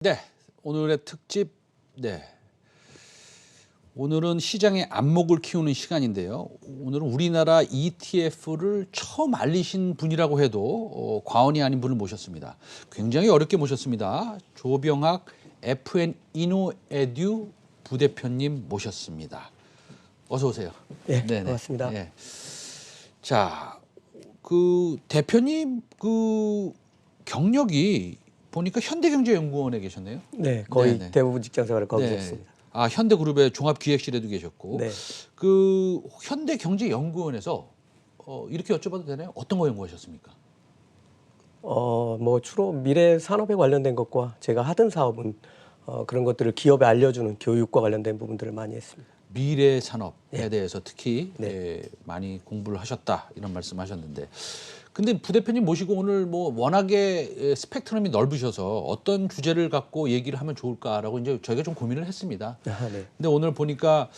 네, 오늘의 특집, 네. 오늘은 시장의 안목을 키우는 시간인데요. 오늘은 우리나라 ETF를 처음 알리신 분이라고 해도 과언이 아닌 분을 모셨습니다. 굉장히 어렵게 모셨습니다. 조병학 FN-이노에듀 부대표님 모셨습니다. 어서 오세요. 네, 네네. 반갑습니다. 네. 자, 대표님 경력이 보니까 현대경제연구원에 계셨네요. 네, 거의 네네. 대부분 직장 생활을 거기서 네. 했습니다. 현대그룹의 종합기획실에도 계셨고, 네. 현대경제연구원에서 이렇게 여쭤봐도 되나요? 어떤 거 연구하셨습니까? 뭐 주로 미래 산업에 관련된 것과 제가 하던 사업은 그런 것들을 기업에 알려주는 교육과 관련된 부분들을 많이 했습니다. 미래 산업에 네. 대해서 특히 네. 많이 공부를 하셨다 이런 말씀하셨는데, 근데 부대표님 모시고 오늘 뭐 워낙에 스펙트럼이 넓으셔서 어떤 주제를 갖고 얘기를 하면 좋을까라고 이제 저희가 좀 고민을 했습니다. 네. 근데 오늘 보니까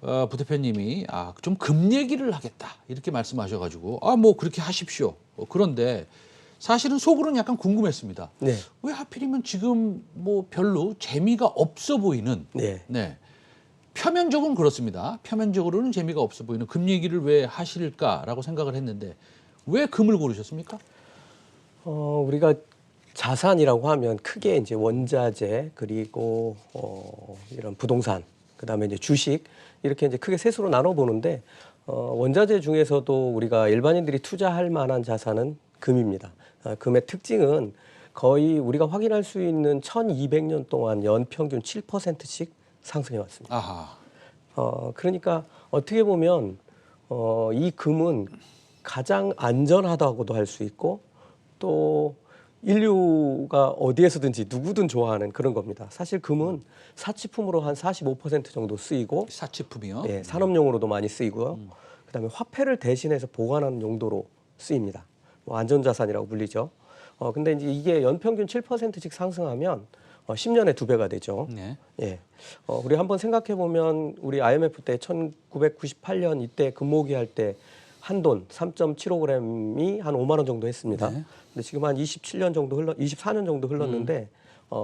부대표님이 좀 금 얘기를 하겠다 이렇게 말씀하셔가지고 뭐 그렇게 하십시오. 그런데 사실은 속으로는 약간 궁금했습니다. 네. 왜 하필이면 지금 뭐 별로 재미가 없어 보이는 네. 표면적으로는 그렇습니다. 표면적으로는 재미가 없어 보이는 금 얘기를 왜 하실까라고 생각을 했는데 왜 금을 고르셨습니까? 우리가 자산이라고 하면 크게 이제 원자재 그리고 이런 부동산 그다음에 이제 주식 이렇게 이제 크게 셋으로 나눠 보는데 원자재 중에서도 우리가 일반인들이 투자할 만한 자산은 금입니다. 금의 특징은 거의 우리가 확인할 수 있는 1200년 동안 연평균 7%씩 상승해 왔습니다. 아하. 그러니까 어떻게 보면 이 금은 가장 안전하다고도 할 수 있고 또 인류가 어디에서든지 누구든 좋아하는 그런 겁니다. 사실 금은 사치품으로 한 45% 정도 쓰이고 사치품이요? 예, 산업용으로도 많이 쓰이고요. 그다음에 화폐를 대신해서 보관하는 용도로 쓰입니다. 뭐 안전자산이라고 불리죠. 근데 이제 이게 연평균 7%씩 상승하면 10년에 2배가 되죠. 네. 예. 우리 한번 생각해 보면 우리 IMF 때 1998년 이때 금모기 할 때 한돈 3.75g이 한 5만 원 정도 했습니다. 네. 근데 지금 한 24년 정도 흘렀는데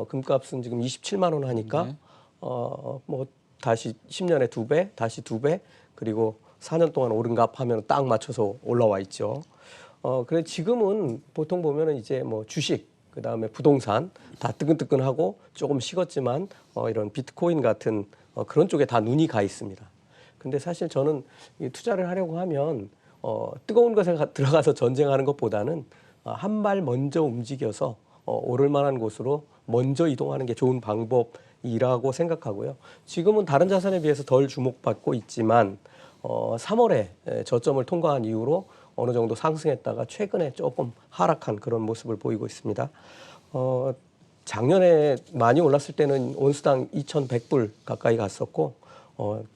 금값은 지금 27만 원 하니까 네. 뭐 다시 10년에 2배, 다시 2배, 그리고 4년 동안 오른 값 하면 딱 맞춰서 올라와 있죠. 그래 지금은 보통 보면은 이제 뭐 주식 그다음에 부동산 다 뜨끈뜨끈하고 조금 식었지만 이런 비트코인 같은 그런 쪽에 다 눈이 가 있습니다. 근데 사실 저는 이 투자를 하려고 하면 뜨거운 것에 들어가서 전쟁하는 것보다는 한 발 먼저 움직여서 오를 만한 곳으로 먼저 이동하는 게 좋은 방법이라고 생각하고요. 지금은 다른 자산에 비해서 덜 주목받고 있지만 3월에 저점을 통과한 이후로 어느 정도 상승했다가 최근에 조금 하락한 그런 모습을 보이고 있습니다. 작년에 많이 올랐을 때는 온수당 2,100불 가까이 갔었고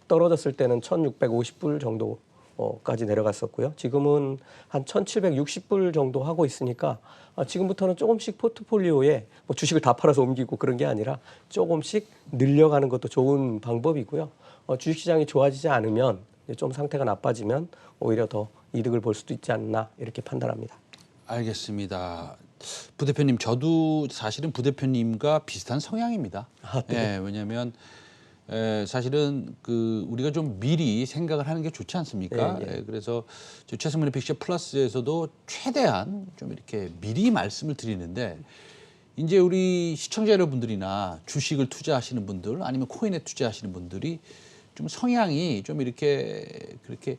떨어졌을 때는 1,650불 정도까지 내려갔었고요. 지금은 한 1,760불 정도 하고 있으니까 지금부터는 조금씩 포트폴리오에 뭐 주식을 다 팔아서 옮기고 그런 게 아니라 조금씩 늘려가는 것도 좋은 방법이고요. 주식시장이 좋아지지 않으면 좀 상태가 나빠지면 오히려 더 이득을 볼 수도 있지 않나 이렇게 판단합니다. 알겠습니다. 부대표님, 저도 사실은 부대표님과 비슷한 성향입니다. 네. 왜냐하면 사실은 우리가 좀 미리 생각을 하는 게 좋지 않습니까? 예. 그래서 저 최승민의 픽처 플러스에서도 최대한 좀 이렇게 미리 말씀을 드리는데 이제 우리 시청자 여러분들이나 주식을 투자하시는 분들 아니면 코인에 투자하시는 분들이 좀 성향이 좀 이렇게 그렇게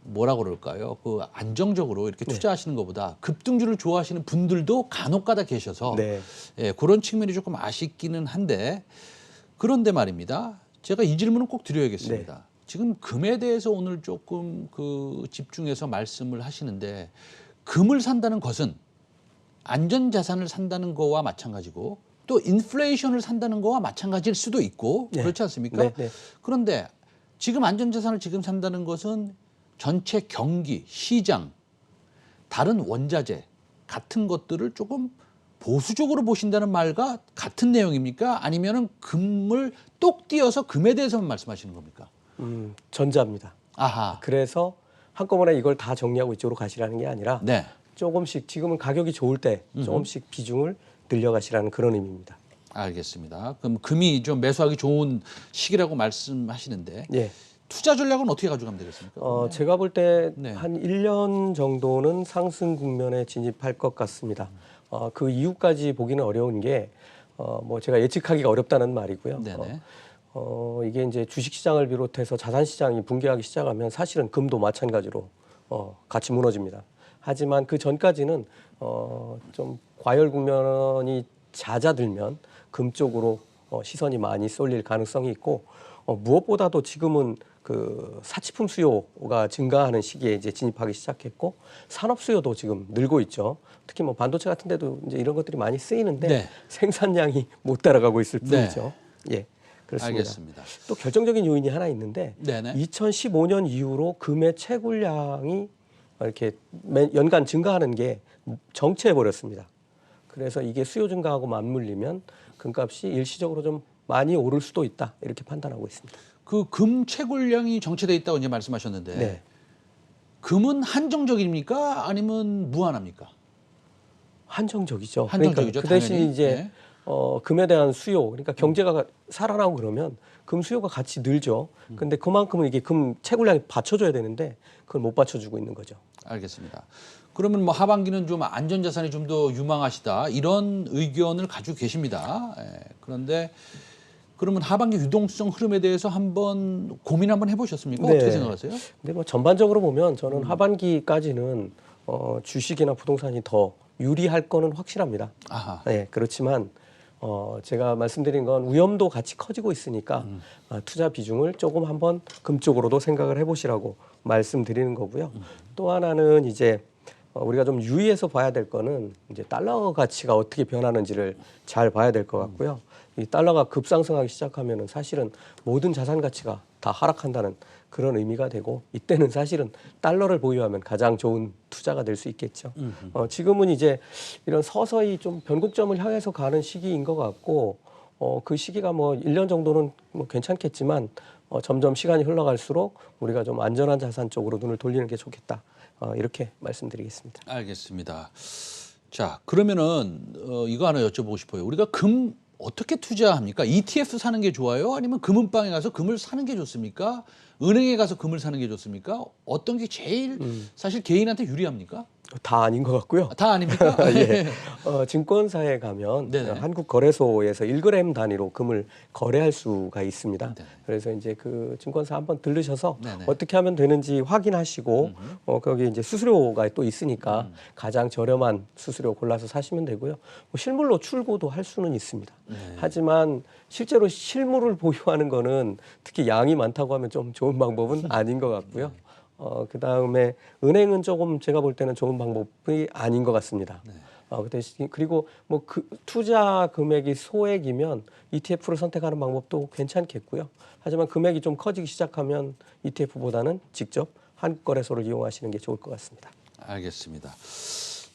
뭐라 그럴까요? 안정적으로 이렇게 투자하시는 것보다 급등주를 좋아하시는 분들도 간혹가다 계셔서 네. 그런 측면이 조금 아쉽기는 한데 그런데 말입니다. 제가 이 질문은 꼭 드려야겠습니다. 네. 지금 금에 대해서 오늘 조금 집중해서 말씀을 하시는데 금을 산다는 것은 안전자산을 산다는 거와 마찬가지고 또 인플레이션을 산다는 거와 마찬가지일 수도 있고 그렇지 않습니까? 네. 그런데 지금 안전자산을 지금 산다는 것은 전체 경기, 시장, 다른 원자재 같은 것들을 조금 보수적으로 보신다는 말과 같은 내용입니까? 아니면은 금을 똑 띄어서 금에 대해서만 말씀하시는 겁니까? 전자입니다. 아하. 그래서 한꺼번에 이걸 다 정리하고 이쪽으로 가시라는 게 아니라 네. 조금씩 지금은 가격이 좋을 때 조금씩 비중을 늘려가시라는 그런 의미입니다. 알겠습니다. 그럼 금이 좀 매수하기 좋은 시기라고 말씀하시는데 예. 투자 전략은 어떻게 가져가면 되겠습니까? 제가 볼 때 네. 한 1년 정도는 상승 국면에 진입할 것 같습니다. 그 이후까지 보기는 어려운 게 뭐 제가 예측하기가 어렵다는 말이고요. 네네. 이게 이제 주식시장을 비롯해서 자산시장이 붕괴하기 시작하면 사실은 금도 마찬가지로 같이 무너집니다. 하지만 그 전까지는 좀 과열 국면이 잦아들면 금 쪽으로 시선이 많이 쏠릴 가능성이 있고 무엇보다도 지금은 그 사치품 수요가 증가하는 시기에 이제 진입하기 시작했고 산업 수요도 지금 늘고 있죠. 특히 뭐 반도체 같은 데도 이제 이런 것들이 많이 쓰이는데 네. 생산량이 못 따라가고 있을 뿐이죠. 예. 그렇습니다. 알겠습니다. 또 결정적인 요인이 하나 있는데 네네. 2015년 이후로 금의 채굴량이 이렇게 연간 증가하는 게 정체해 버렸습니다. 그래서 이게 수요 증가하고 맞물리면 금값이 일시적으로 좀 많이 오를 수도 있다 이렇게 판단하고 있습니다. 그 금 채굴량이 정체돼 있다고 이제 말씀하셨는데 네. 금은 한정적입니까? 아니면 무한합니까? 한정적이죠. 한정적이죠, 그러니까 그 대신 당연히. 이제 네. 금에 대한 수요, 그러니까 경제가 살아나고 그러면 금 수요가 같이 늘죠. 근데 그만큼은 이게 금 채굴량이 받쳐줘야 되는데 그걸 못 받쳐주고 있는 거죠. 알겠습니다. 그러면 뭐 하반기는 좀 안전자산이 좀 더 유망하시다 이런 의견을 가지고 계십니다. 그런데 그러면 하반기 유동성 흐름에 대해서 한번 고민 한번 해보셨습니까? 네. 어떻게 생각하세요? 근데 뭐 전반적으로 보면 저는 하반기까지는 주식이나 부동산이 더 유리할 거는 확실합니다. 아하. 네, 그렇지만 제가 말씀드린 건 위험도 같이 커지고 있으니까 투자 비중을 조금 한번 금 쪽으로도 생각을 해보시라고 말씀드리는 거고요. 또 하나는 이제 우리가 좀 유의해서 봐야 될 거는 이제 달러 가치가 어떻게 변하는지를 잘 봐야 될 것 같고요. 이 달러가 급상승하기 시작하면은 사실은 모든 자산 가치가 다 하락한다는 그런 의미가 되고 이때는 사실은 달러를 보유하면 가장 좋은 투자가 될 수 있겠죠. 지금은 이제 이런 서서히 좀 변곡점을 향해서 가는 시기인 것 같고 그 시기가 뭐 1년 정도는 뭐 괜찮겠지만 점점 시간이 흘러갈수록 우리가 좀 안전한 자산 쪽으로 눈을 돌리는 게 좋겠다. 이렇게 말씀드리겠습니다. 알겠습니다. 자, 그러면은 이거 하나 여쭤보고 싶어요. 우리가 금 어떻게 투자합니까? ETF 사는 게 좋아요? 아니면 금은방에 가서 금을 사는 게 좋습니까? 은행에 가서 금을 사는 게 좋습니까? 어떤 게 제일 사실 개인한테 유리합니까? 다 아닌 것 같고요. 다 아닙니까? 예. 증권사에 가면 네네. 한국거래소에서 1g 단위로 금을 거래할 수가 있습니다. 네네. 그래서 이제 그 증권사 한번 들르셔서 네네. 어떻게 하면 되는지 확인하시고 거기 이제 수수료가 또 있으니까 가장 저렴한 수수료 골라서 사시면 되고요. 뭐 실물로 출고도 할 수는 있습니다. 네. 하지만 실제로 실물을 보유하는 거는 특히 양이 많다고 하면 좀 좋은 방법은 아닌 것 같고요. 그 다음에 은행은 조금 제가 볼 때는 좋은 방법이 아닌 것 같습니다. 그 대신 그리고 뭐 그 투자 금액이 소액이면 ETF를 선택하는 방법도 괜찮겠고요. 하지만 금액이 좀 커지기 시작하면 ETF보다는 직접 한국거래소를 이용하시는 게 좋을 것 같습니다. 알겠습니다.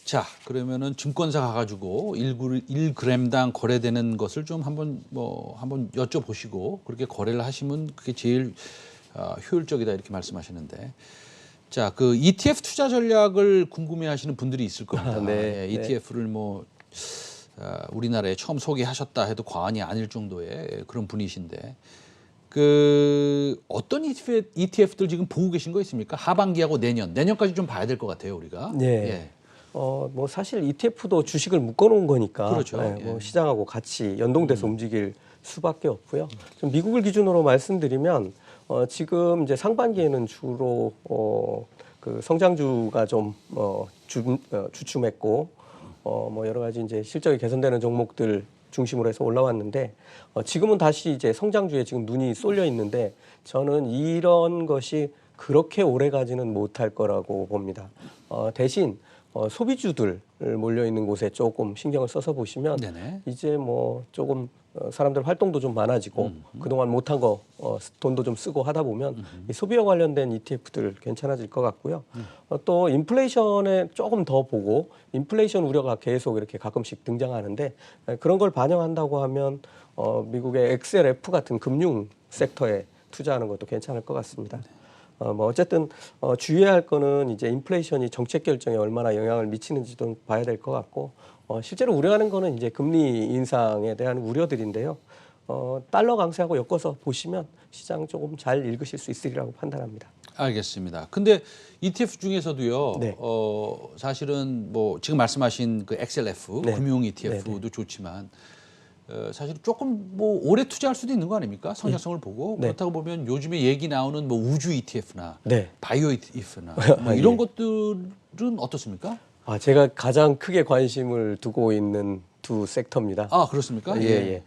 자, 그러면은 증권사 가가지고 1g당 거래되는 것을 좀 한번 여쭤보시고 그렇게 거래를 하시면 그게 제일 효율적이다 이렇게 말씀하시는데, 자, 그 ETF 투자 전략을 궁금해하시는 분들이 있을 겁니다. 네, ETF를 뭐 우리나라에 처음 소개하셨다 해도 과언이 아닐 정도의 그런 분이신데, 그 어떤 ETF들 지금 보고 계신 거 있습니까? 하반기하고 내년까지 좀 봐야 될 것 같아요, 우리가. 네. 예. 뭐 사실 ETF도 주식을 묶어놓은 거니까 그렇죠. 뭐 예. 시장하고 같이 연동돼서 움직일 수밖에 없고요. 좀 미국을 기준으로 말씀드리면 지금 이제 상반기에는 주로 그 성장주가 좀 주춤했고 뭐 여러 가지 이제 실적이 개선되는 종목들 중심으로 해서 올라왔는데 지금은 다시 이제 성장주에 지금 눈이 쏠려 있는데 저는 이런 것이 그렇게 오래 가지는 못할 거라고 봅니다. 대신 소비주들 몰려 있는 곳에 조금 신경을 써서 보시면 네네. 이제 뭐 조금 사람들 활동도 좀 많아지고 그동안 못한 거 돈도 좀 쓰고 하다 보면 이 소비와 관련된 ETF들 괜찮아질 것 같고요. 또 인플레이션에 조금 더 보고 인플레이션 우려가 계속 이렇게 가끔씩 등장하는데 그런 걸 반영한다고 하면 미국의 XLF 같은 금융 섹터에 투자하는 것도 괜찮을 것 같습니다. 뭐 어쨌든 주의해야 할 거는 이제 인플레이션이 정책 결정에 얼마나 영향을 미치는지도 봐야 될 것 같고 실제로 우려하는 거는 이제 금리 인상에 대한 우려들인데요. 달러 강세하고 엮어서 보시면 시장 조금 잘 읽으실 수 있으리라고 판단합니다. 알겠습니다. 근데 ETF 중에서도요. 네. 사실은 뭐 지금 말씀하신 그 XLF 네. 금융 ETF도 좋지만 사실 조금 뭐 오래 투자할 수도 있는 거 아닙니까? 성장성을 보고 네. 그렇다고 보면 요즘에 얘기 나오는 뭐 우주 ETF나 네. 바이오 ETF나 뭐 이런 예. 것들은 어떻습니까? 제가 가장 크게 관심을 두고 있는 두 섹터입니다. 아 그렇습니까? 예.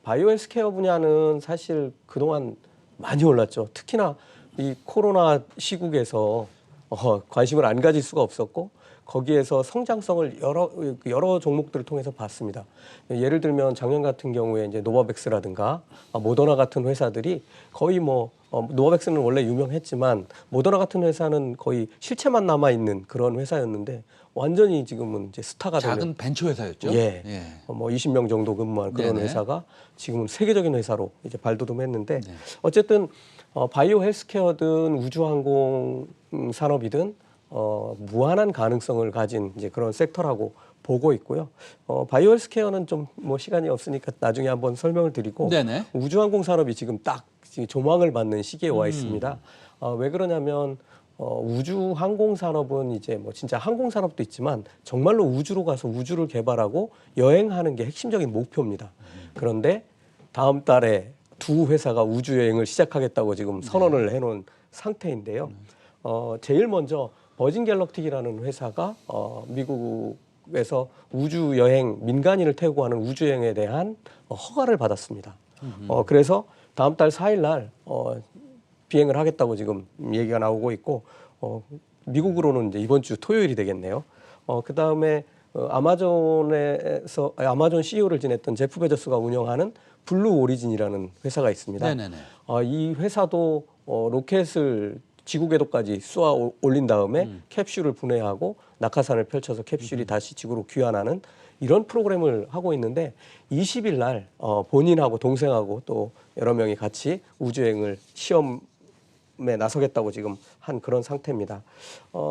바이오 헬스케어 분야는 사실 그동안 많이 올랐죠. 특히나 이 코로나 시국에서 관심을 안 가질 수가 없었고 거기에서 성장성을 여러 종목들을 통해서 봤습니다. 예를 들면 작년 같은 경우에 이제 노바백스라든가 모더나 같은 회사들이 거의 뭐 노바백스는 원래 유명했지만 모더나 같은 회사는 거의 실체만 남아 있는 그런 회사였는데 완전히 지금은 이제 스타가 되는 작은 벤처 회사였죠. 예. 뭐 20명 정도 근무한 그런 네네. 회사가 지금은 세계적인 회사로 이제 발돋움했는데 네. 어쨌든 바이오 헬스케어든 우주항공 산업이든 무한한 가능성을 가진 이제 그런 섹터라고 보고 있고요. 바이오 헬스케어는 좀 뭐 시간이 없으니까 나중에 한번 설명을 드리고 네네. 우주항공 산업이 지금 딱 지금 조망을 받는 시기에 와 있습니다. 왜 그러냐면 우주 항공 산업은 이제 뭐 진짜 항공 산업도 있지만 정말로 우주로 가서 우주를 개발하고 여행하는 게 핵심적인 목표입니다. 그런데 다음 달에 두 회사가 우주 여행을 시작하겠다고 지금 선언을 해놓은 상태인데요. 제일 먼저 버진 갤럭틱이라는 회사가 미국에서 우주 여행 민간인을 태우고 하는 우주 여행에 대한 허가를 받았습니다. 그래서 다음 달 4일 날 비행을 하겠다고 지금 얘기가 나오고 있고 미국으로는 이제 이번 주 토요일이 되겠네요. 그 다음에 아마존 CEO를 지냈던 제프 베조스가 운영하는 블루 오리진이라는 회사가 있습니다. 네네네. 이 회사도 로켓을 지구 궤도까지 쏘아 올린 다음에 캡슐을 분해하고 낙하산을 펼쳐서 캡슐이 다시 지구로 귀환하는 이런 프로그램을 하고 있는데 20일 날 본인하고 동생하고 또 여러 명이 같이 우주여행을 시험에 나서겠다고 지금 한 그런 상태입니다.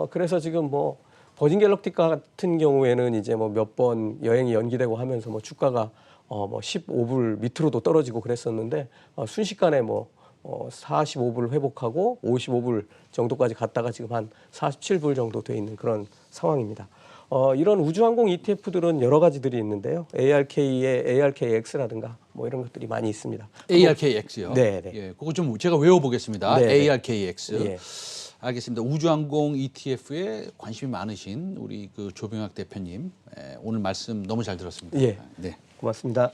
그래서 지금 뭐 버진 갤럭틱 같은 경우에는 이제 뭐 몇 번 여행이 연기되고 하면서 뭐 주가가 뭐 15불 밑으로도 떨어지고 그랬었는데 순식간에 뭐 45불 회복하고 55불 정도까지 갔다가 지금 한 47불 정도 돼 있는 그런 상황입니다. 이런 우주항공 ETF들은 여러 가지들이 있는데요. ARK의 ARKX라든가 뭐 이런 것들이 많이 있습니다. ARKX요. 네. 예, 그거 좀 제가 외워보겠습니다. 네. ARKX. 예. 알겠습니다. 우주항공 ETF에 관심이 많으신 우리 그 조병학 대표님 오늘 말씀 너무 잘 들었습니다. 예. 네. 고맙습니다.